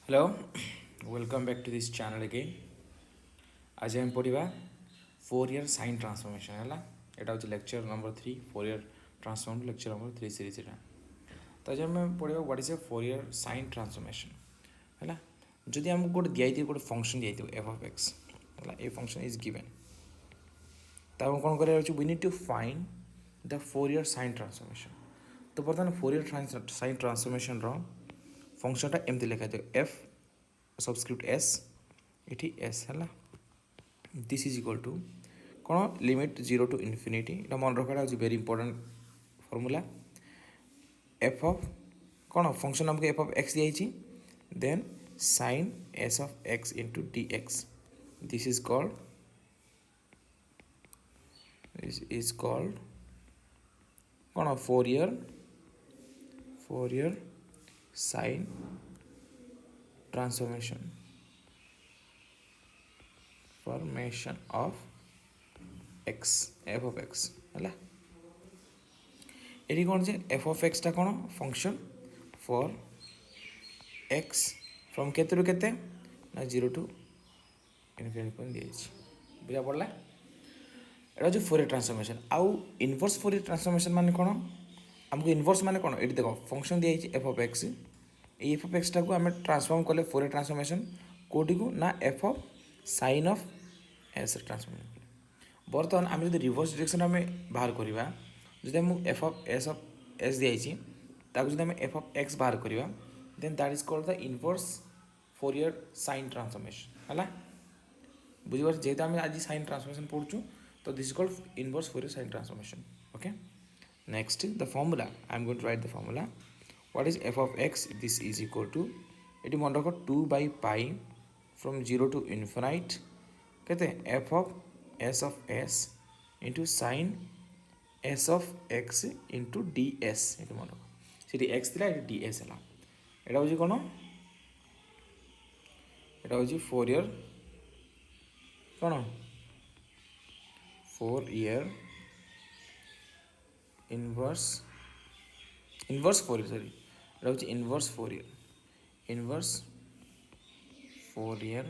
Hello, welcome back to this channel again. आज हम पढ़ा Fourier sine transformation है एटा हूँ lecture number 3 Fourier transform lecture number 3 series तो आज हम पढ़ा what is a Fourier sine transformation है जदि हमको गोटे दिखाई गोटे फंक्शन दिखाई f of x है ए फंक्शन इज गिवन तो हम कौन कर we need to find the Fourier sine transformation तो बर्तमान Fourier sine transformation रो फंक्शनटा एमती लिखा था एफ सबस्क्रिप्ट एस ये एस है दिस इज इक्वल टू कौन लिमिट 0 टू इनफिनिटी ये मन रखा हूँ very important formula f of कौन फंक्शन हमको एफ ऑफ एक्स दिखाई then sine s of x into d x this is called कौन Fourier sine transformation formation of x f of x है ये कौन से f of x टा कौन फंक्शन फॉर x फ्रॉम केते रु केते ना 0 टू इनफिनिटी पॉइंट दिए बुझा पड़ला एटा जो Fourier ट्रांसफॉर्मेशन आउ इनवर्स Fourier ट्रांसफॉर्मेशन माने कौन हमको इनवर्स माने कौन ये देखो फंक्शन दिए f of x f of x टाक आम ट्रांसफॉर्म कले Fourier ट्रांसफॉर्मेशन कोटी को ना f of sine of s transformation बर्तमान आम जो रिवर्स डायरेक्शन आम बाहर करवा जो आम एफ ऑफ एस दिखाई जो आम एफ ऑफ एक्स बाहर करवा then that is called the inverse Fourier sine transformation है बुझे जेहेतु आम आज साइन ट्रांसफॉर्मेशन पढ़ुँ तो this is called inverse Fourier sine transformation okay next the formula I am going to write the formula what is f of x this is equal to ये मन रखो 2 by pi from 0 to infinite कहते f of s into sin s of x into ds ये मन रखो से x थिला ds है एटा हूँ कौन एटा हूँ Fourier कौन Fourier inverse Fourier सॉरी এটা হচ্ছে ইনভার্স Fourier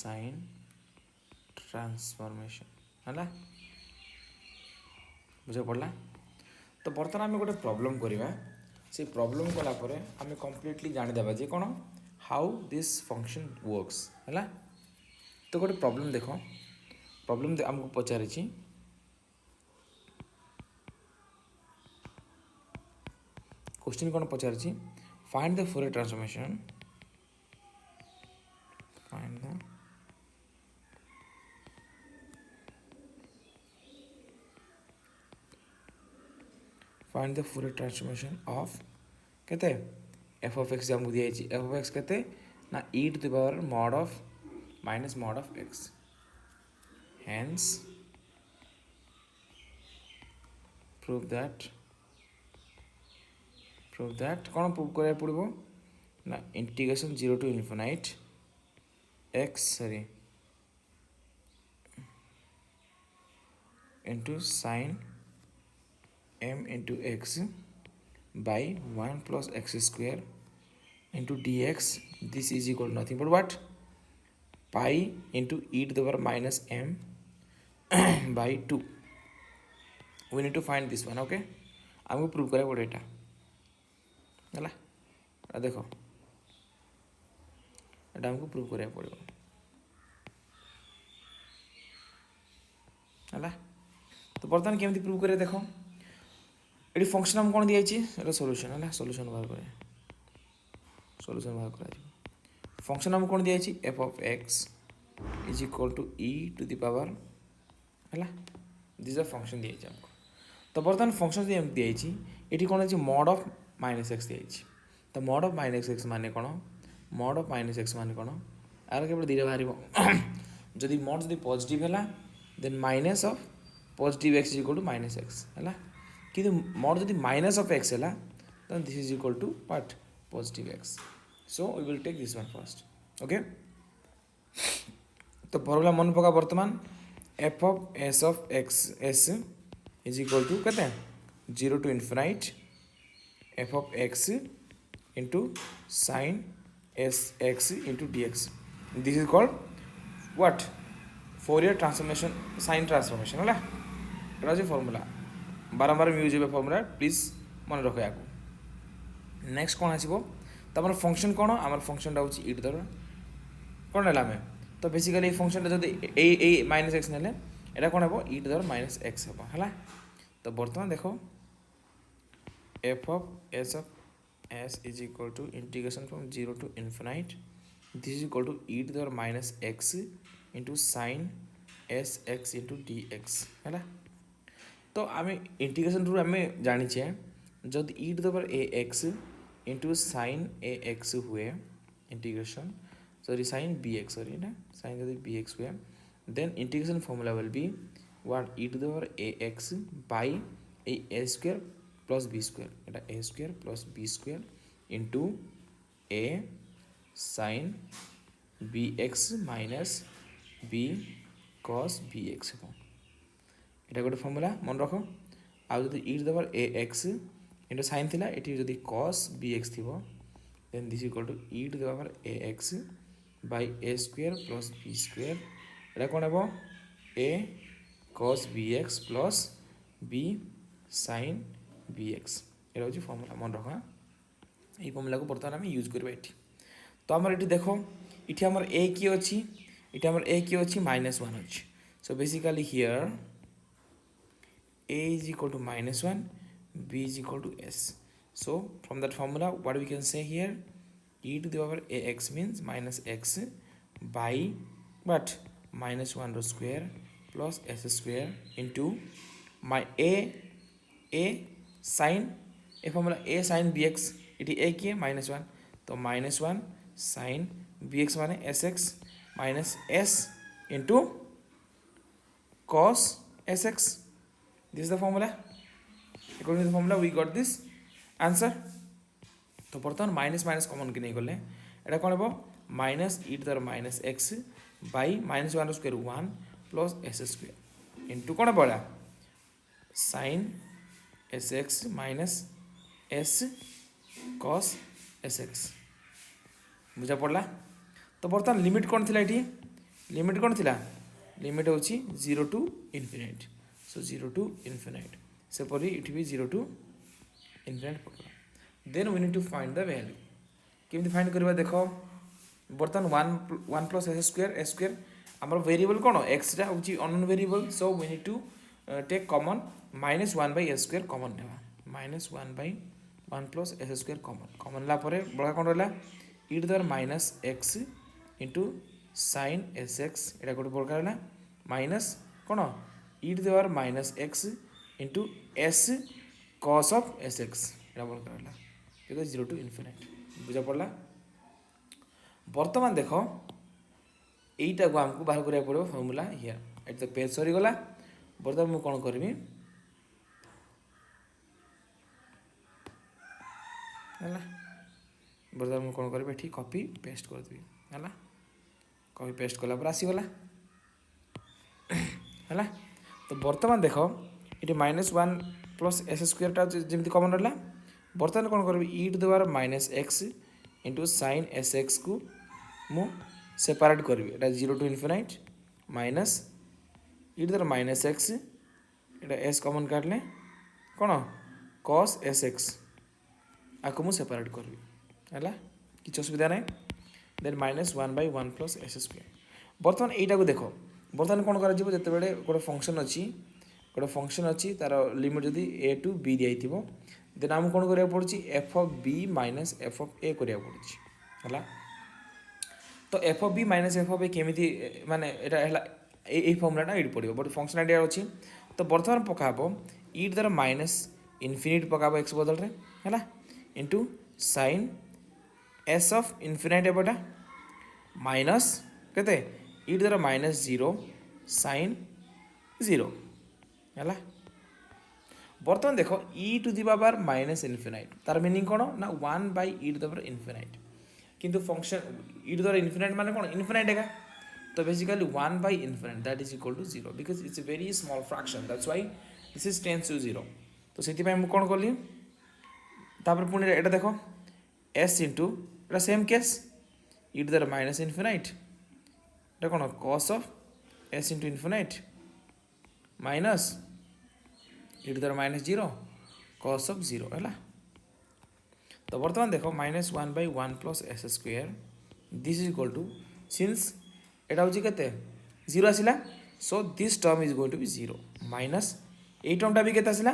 সাইন ট্রান্সফরমেশন है বুঝা পড়লা তো বর্তমান আমি গোটে প্রবলেম করিবা সেই প্রবলেম কলা পরে আমি কমপ্লিটলি জানিদেবা যে কোন হাউ দিস ফংশন ওয়ার্কস है তো গোটে প্রবলেম দেখ প্রবলেম আমাকে পচারিছি क्वेश्चन कौन पचार find the Fourier transformation find the Fourier transformation of कहते एफ ऑफ एक्स हमको दिया एफ ऑफ एक्स कहते ना e to the power mod of minus mod of x hence prove that कौन प्रूव करा पड़ो ना integration 0 to infinite x sorry into sine m into x by 1 plus x square into d x this is equal nothing but what pi into E to the power minus m by 2 we need to find this one okay आमको prove करा पड़े एटा है देख एटा हमको prove करा पड़ो है तो बर्तमान केमती प्रूव करें देख ये फंक्शन हम कौन दिखाई सॉल्यूशन है सॉल्यूशन बाहर कर फंक्शन हम कौन दिखाई f of x is equal to e to the power है दिस फंक्शन दिखाई हमको तो बर्तमान फंक्शन दिखाई ये कौन है मॉड ऑफ माइनस एक्स दिखाई तो मॉड ऑफ माइनस एक्स माने कौन मॉड ऑफ माइनस एक्स माने कौन यार केवल धीरे बाहर जदि मॉड जदि पॉजिटिव है then minus of positive x is equal to minus x है कि मॉड जदि माइनस ऑफ एक्स है then this is equal to what positive x so we will take this one first okay तो formula मन पका वर्तमान f of x s is equal to कहते हैं 0 to infinite f of x into sine sx into dx. This is called what? Fourier transformation, sine transformation है এটা হচ্ছে formula বারম্বার use হবে ফর্মুলা প্লিজ মনে রখ ইয়াকু নেক্সট কোণ আসব তো আমার ফংশন কোণ আমার ফংশনটা হচ্ছে ইট ধর কোণ নেলা আমি তো বেসিকালি এই ফংশনটা যদি এই মাইনাস এক্স নেলে এটা কোণ হব ইট ধর মাইনাস এক্স হব হ্যাঁ তো বর্তমান দেখো f of s is equal to integration from 0 to infinite. This is equal to e to the power minus x into sine sx into dx है तो आम इंटीग्रेशन रू आम जाचे जब e to the power ax into sin ax हुए integration sorry sin bx sorry ना sin जब bx हुए then integration formula will be what e to the power ax by a square plus b square এটা a square plus b square into a sin bx minus b cos bx হব এটা গোটে formula মনে রাখো আর যদি e to the power ax into sine থিলা এটি যদি cos bx থিব then this equal to e to the power ax by a square plus b square এটা কোণ হব a cos bx plus b sin bx এটা হচ্ছে formula মনে রাখো হ্যাঁ এই ফর্মুলাকে বর্তমান আমি ইউজ করবো এটি তো আমার এটি দেখো এটি আমার এ কি অছি এটি আমার এ কি অছি -1 অছি so basically here a is equal to -1 b is equal to s so from that formula what we can say here e to the power ax means minus x by what -1 square plus s square into my a sin a formula a sin bx এটি a কি -1 তো -1 sin bx মানে sx minus s into cos sx. This is the formula. According to the formula we got this answer. তো বর্তমান minus minus common কি নেই গলে এটা কোণ হব minus e to the minus x by -1 square 1 plus s square into কোণ হব এটা sine s x minus s cos s x বুঝা পড়লা তো বর্তমান লিমিট কোণ লা এটি লিমিট কোণ লা লিমিট হচ্ছে 0 to infinite so 0 to infinite separi it will be 0 to infinite पकड़ा then we need to find the value केमती फाइंड करबा देखो बर्तमान 1 plus s square हमर वेरिएबल कोन x रा होची unknown variable so we need to take common -1 by s square common नेबा -1 by 1 plus s square common ला परे बडा कोन रहला e to the minus x into sin sx Etah code प्रकार रहला minus cone e to the power minus x into s cos of sx এটা বল করলা এটা 0 to infinite বুঝা পড়লা বর্তমান দেখো এইটাকে আমাকে বাহার করিয়া পড়ব ফর্মুলা হিয়ার এট তো পেজ সরি গলা বর্তমান মু কোন করবি হলা বর্তমান মু কোন করবি ঠিক কপি পেস্ট করে দিবি হলা কপি পেস্ট কলা পর আসি গলা হলা তো বর্তমান দেখো এটি -1 প্লস এস স্কোয়ারটা যেমনি কমন রহলা বর্তমান কোণ করবি e to the power minus x into sine s x কু মু সেপারেট করবি এটা 0 to infinite minus e to the power minus x এটা এস কমন কাটলে কোণ কস এস এক্স আকু মু সেপারেট করবি হলা কিছু অসুবিধা নাই দেন -1 বাই 1 প্লস এস স্কোয়ার বর্তমান এইটাকে দেখো বর্তমান কোণ করা যাব যেতবেলে গোটে ফংশন ଅଛି তার লিমিট যদি a টু b দিয়াইଥିବ দেন আমি কোণ করিয়া পড়ছি f of b minus f of a করিয়া পড়ছি হলা তো f of b minus f of a কেমিতি মানে এটা হলা এই ফর্মুলাটা এটি পড়িব বট ফংশন আইডিয়া ଅଛି তো বর্তমান পকাব e to the minus infinite পকাব x বদলরে হলা into sin s of infinite এবটা মাইনাস কেতে e to the minus 0 sin 0 है बर्तमान देख e to the power minus infinite तार मीनिंग कौन ना 1 बाय e to the power infinite किंतु function e to the power infinite माने कौन इनफिनाइट है तो basically 1 by infinite that is equal to 0 because it's a very small fraction that's why this is tends to 0 तो सेति पय हम कोन करली तापर पुनी एटा देखो s into Etah same case e to the minus infinite এটা কোন cos of s into infinite minus e to the minus 0 cos of 0 है तो बर्तमान देखो minus 1/1 plus s square this is equal to since एटा हूँ के 0 आसला so this term is going to be 0 minus ये टर्मटा भी केते आसला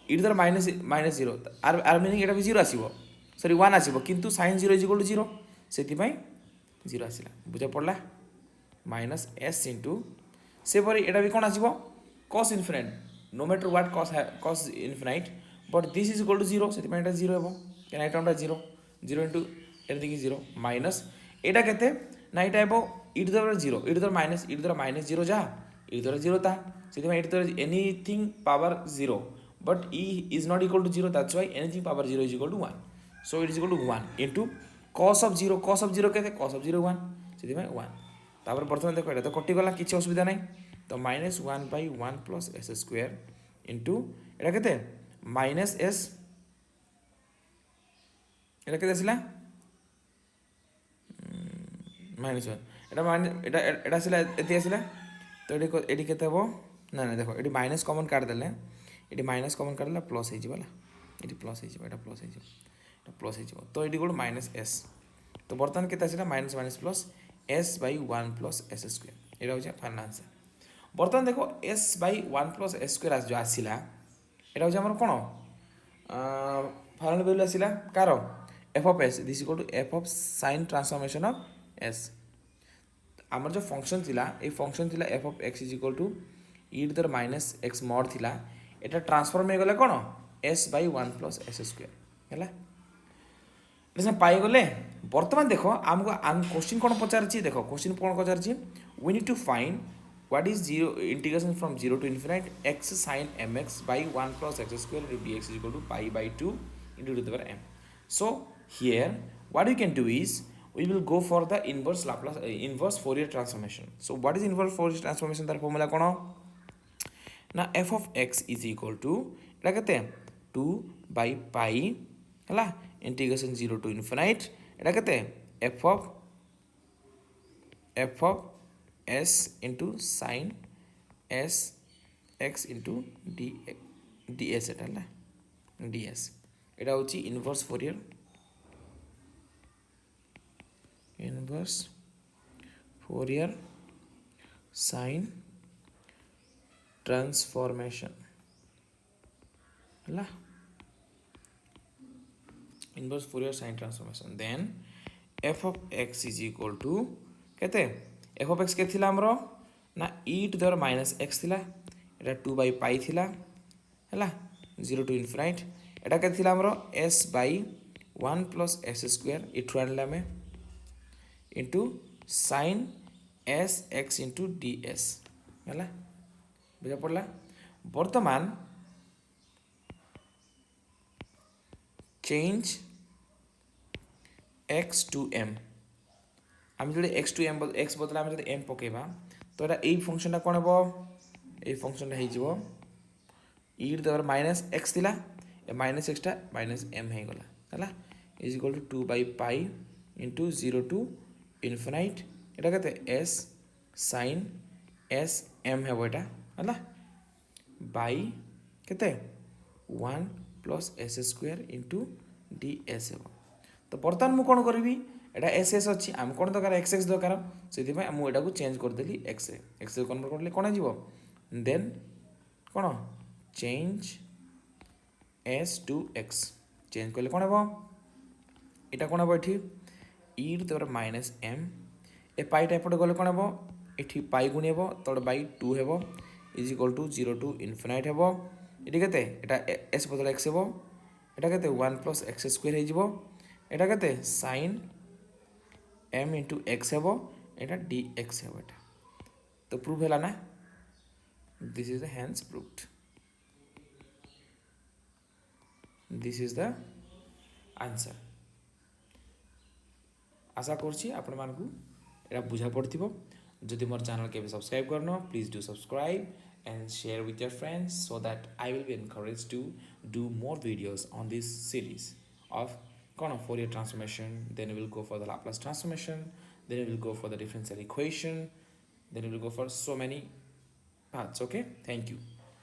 e to the minus minus 0 आर मीनिंग एटा भी 0 आसीबो सॉरी 1 आसीबो किंतु sin 0 इज इक्वल टू 0 सेति पई 0 आसला बुझा पड़ला माइनस s इंटू से पर एटा भी कोन आसीबो cos infinite no matter what cos infinite but this is equal to 0 सेति पई एटा 0 हेबो कैन आई टर्मटा 0 0 इंटू एनीथिंग इज 0 माइनस एटा केते ना एटा हेबो e to the power 0 e to the minus e to the minus 0 जा e to the 0 ता सेति पई e to the anything power 0 but e is not equal to 0 that's why anything power 0 is equal to 1 so it is equal to 1 into cos of 0 केते cos of 0 1 सेति पई 1 तापर प्रथम देखो एटा तो कटि गला किछि असुविधा नै तो minus 1/1 plus s square into एटा केते माइनस एस एटा केते आसिला माइनस 1 एटा माइनस एटा आसिला एति आसिला तो एटी केते हबो ना ना देखो एटी माइनस कॉमन काट देले एटी माइनस कॉमन काटला प्लस हे जिवला एटी प्लस हे जिवो एटा प्लस हे जिवो एटा प्लस हे जिवो तो एटी गोल माइनस एस तो बर्तमान केते आसिला minus minus plus s/1 plus s square एटा हो फाइनल आंसर बर्तमान देखो s/1 प्लस एस स्क्वायर जो आसिला एटा हो हमर कोन फाइनल वैल्यू आसिला कार f of s this equal to f of sin transformation of s आमर जो फंक्शन थिला ए फंक्शन थिला f of x is equal to e to the minus x mod थिला एटा ट्रांसफॉर्म हे गले कोन s/1 प्लस एस स्क्वायर हैला एसे पाई गले वर्तमान देखो हमको क्वेश्चन कोन पचार छी देखो क्वेश्चन कोन पचार छी we need to find what is 0 integration from 0 to infinite x sin mx by 1 plus x square into dx is equal to pi by 2 into the power m. So here what we can do is we will go for the inverse Laplace inverse Fourier transformation. So what is inverse Fourier transformation tar formula kono na f of x is equal to eta kete 2 by pi hala integration 0 to infinite eta kete f of s into sin s x into ds eta hala ds eta hochi inverse Fourier sin transformation hala inverse Fourier sin transformation then f of x is equal to kete f of x के थिला हमरो ना e to the minus x थिला एटा 2 by pi थिला हला 0 to infinite एटा के थिला हमरो s by 1 plus s square इठु आनला में into sin s x into ds हला बुझा पड़ला वर्तमान change x to m আমি যদি x to m x বদলে আমি যদি m পকেবা তো এটা এই ফাংশনটা কোন হবে এই ফাংশনটা হই যাব e to the minus x দিলা এ মাইনাস x টা মাইনাস m হই গলা হলা is equal to 2 by pi into 0 to infinite এটা কত s sin s m হবে এটা হলা বাই কত 1 plus s square into ds হবে তো বর্তমান মু কোন করিবি এটা एस एस अच्छी आम कौन दरकार एक्स एक्स दरकार से मुझे चेंज करदेली एक्स एक्स कन्वर्ट कर कौन हो देन कौन change s to x change कले कौन हम यहाँ कौन हम ये ई टू माइनस एम ए पाइटा एपटे गले कौन हम ये पाई गुणी हम तले बै 2 हम is equal to 0 to infinite हम ये के एस बदल एक्स हम यहाँ के 1 प्लस एक्स स्क्वायर हो यहाँ के साइन m into x हेबो एटा dx हेबो एटा तो प्रूव हैला ना this is the hence proved this is the answer आशा करछि आपण मानकू एटा बुझा पड़थिबो जदि मोर चैनल के सब्सक्राइब करनो please do subscribe and share with your friends so that I will be encouraged to do more videos on this series of କ'ଣ Fourier transformation, then we will go for the Laplace transformation, then we will go for the differential equation, then we will go for so many paths. Okay, thank you.